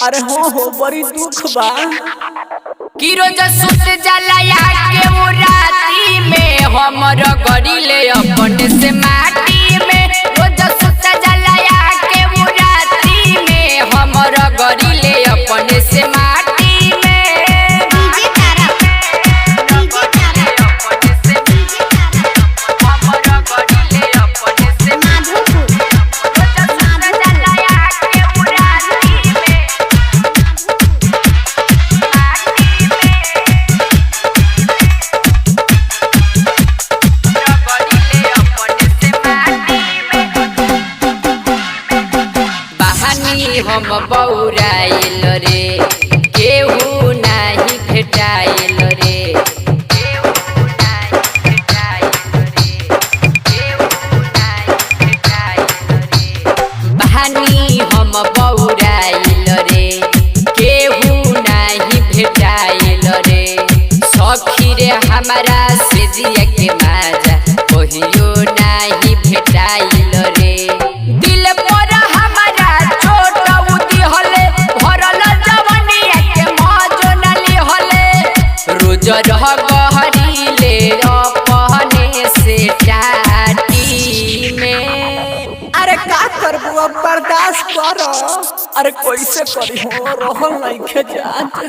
अरे हो बड़ी दुख बा कि रोज सुत जलाया के वो राती में हमर गड़ीले अपने से माटी में। रोज सुत जलाया के वो राती में हमर गड़ीले अपने से माटी में। हम बौराइल रे केहू नाही भेटाइल रे, केहू नाही भेटाइल रे, केहू नाही भेटाइल रे। बहानी हम बौराइल रे केहू नाही भेटाइल रे। सखी रे हमारा से जिया के माजा कहियो नाही भेटाइल रे। दिल पर रह गहरीले अपने से टाटी में। अरे का करबू अब बर्दाश्त करो। अरे कैसे करी हो रहल नइखे जात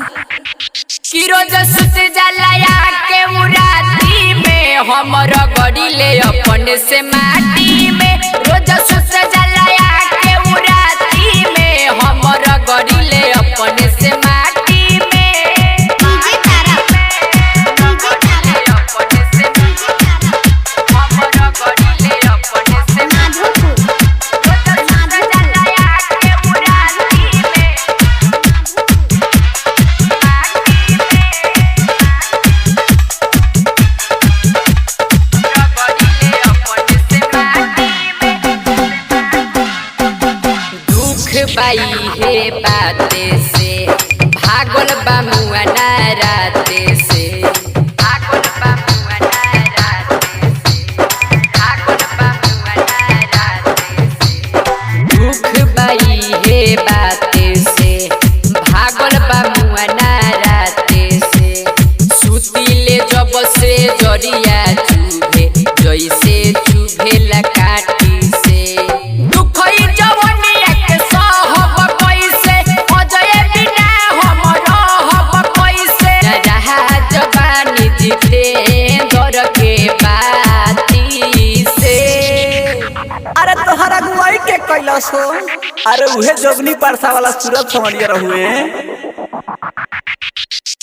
कि रोज सुत जलाया के वो राती में हमर गड़ीले अपने से माटी में। रोज सुत जलाया के वो राती में हमर गड़ीले अपने से माटी में। बाई हे बाते से भागल बामुआ नाराते से, भागल बामुआ नाराते से, भागल बामुआ नाराते से। दुख बाई हे बाते से भागल बामुआ नाराते से। सुतीले जब से जरिया चुभे जैसे चुभे लकाटी से। अरे तोहरा गुआई के कैलाश हो। अरे उहे जोगनी परसा वाला सूरत समझिए रहुए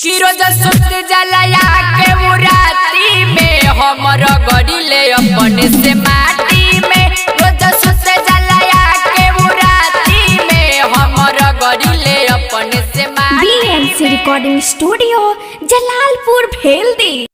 कि रोज सुत जलाया के वो राती में हमर गड़ीले अपने से माटी में। रोज सुत जलाया के वो राती में हमर गड़ीले अपने से माटी में। BNC recording studio Jalalpur Bheldi.